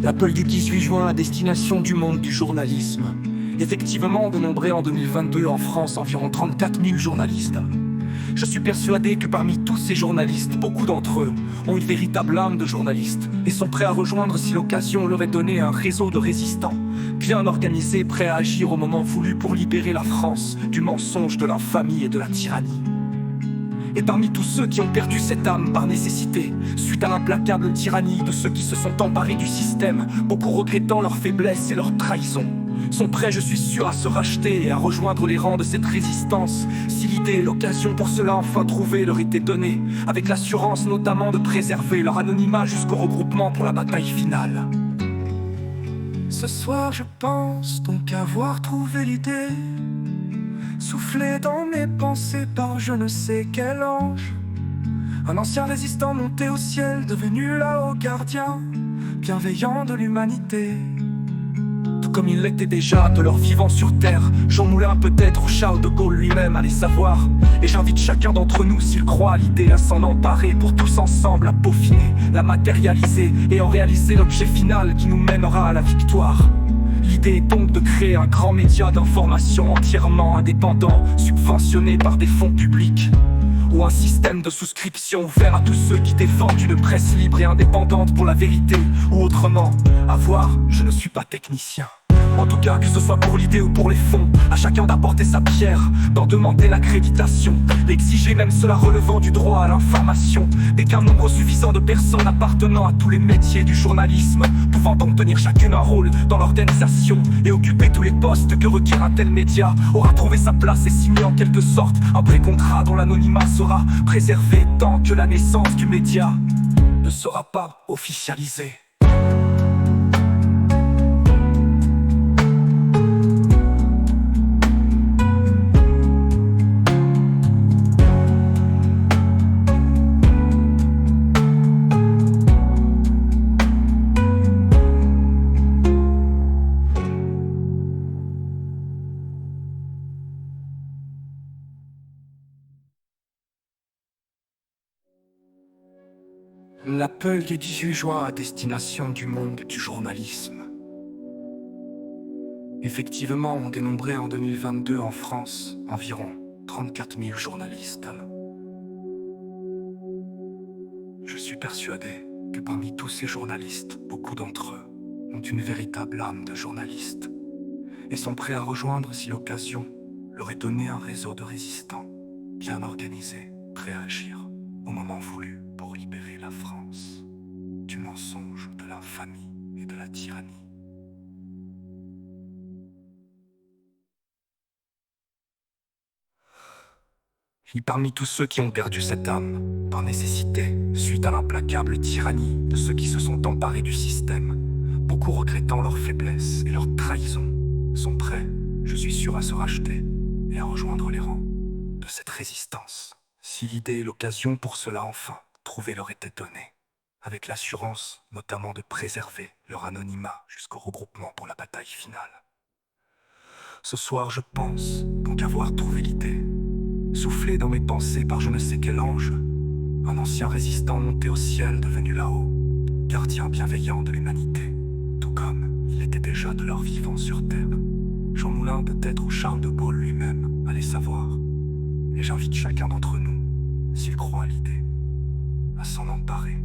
L'appel du 18 juin à destination du monde du journalisme. Effectivement, dénombré en 2022 en France environ 34 000 journalistes. Je suis persuadé que parmi tous ces journalistes, beaucoup d'entre eux ont une véritable âme de journaliste et sont prêts à rejoindre si l'occasion leur est donnée un réseau de résistants, bien organisés, prêts à agir au moment voulu pour libérer la France du mensonge, de l'infamie et de la tyrannie. Et parmi tous ceux qui ont perdu cette âme par nécessité, suite à l'implacable tyrannie de ceux qui se sont emparés du système, beaucoup regrettant leur faiblesse et leur trahison, sont prêts, je suis sûr, à se racheter et à rejoindre les rangs de cette résistance, si l'idée et l'occasion pour cela enfin trouvée leur était donnée, avec l'assurance notamment de préserver leur anonymat jusqu'au regroupement pour la bataille finale. Ce soir je pense donc avoir trouvé l'idée, soufflé dans mes pensées par je ne sais quel ange, un ancien résistant monté au ciel, devenu là-haut gardien, bienveillant de l'humanité. Tout comme il l'était déjà de leur vivant sur terre, Jean Moulin peut-être ou Charles de Gaulle lui-même, allez savoir. Et j'invite chacun d'entre nous, s'il croit à l'idée, à s'en emparer pour tous ensemble, à peaufiner, la matérialiser et en réaliser l'objet final qui nous mènera à la victoire. L'idée est donc de créer un grand média d'information entièrement indépendant, subventionné par des fonds publics, ou un système de souscription ouvert à tous ceux qui défendent une presse libre et indépendante pour la vérité, ou autrement, à voir, je ne suis pas technicien. En tout cas, que ce soit pour l'idée ou pour les fonds, à chacun d'apporter sa pierre, d'en demander l'accréditation, d'exiger même cela relevant du droit à l'information, et qu'un nombre suffisant de personnes appartenant à tous les métiers du journalisme, pouvant donc tenir chacune un rôle dans l'organisation et occuper tous les postes que requiert un tel média, aura trouvé sa place et signé en quelque sorte un pré-contrat dont l'anonymat sera préservé tant que la naissance du média ne sera pas officialisée. L'appel du 18 juin à destination du monde du journalisme. Effectivement, on dénombrait en 2022 en France environ 34 000 journalistes. Je suis persuadé que parmi tous ces journalistes, beaucoup d'entre eux ont une véritable âme de journaliste et sont prêts à rejoindre si l'occasion leur est donnée un réseau de résistants, bien organisés, prêts à agir au moment voulu pour libérer la France du mensonge, de l'infamie et de la tyrannie. Et parmi tous ceux qui ont perdu cette âme, par nécessité, suite à l'implacable tyrannie de ceux qui se sont emparés du système, beaucoup regrettant leur faiblesse et leur trahison, sont prêts, je suis sûr, à se racheter et à rejoindre les rangs de cette résistance, si l'idée et l'occasion pour cela enfin trouvée leur étaient données, avec l'assurance notamment de préserver leur anonymat jusqu'au regroupement pour la bataille finale. Ce soir je pense donc avoir trouvé l'idée, soufflé dans mes pensées par je ne sais quel ange, un ancien résistant monté au ciel, devenu là-haut gardien bienveillant de l'humanité, tout comme il était déjà de leur vivant sur terre. Jean Moulin peut-être ou Charles de Gaulle lui-même, allez savoir. Et j'invite chacun d'entre nous, s'il croit à l'idée, à s'en emparer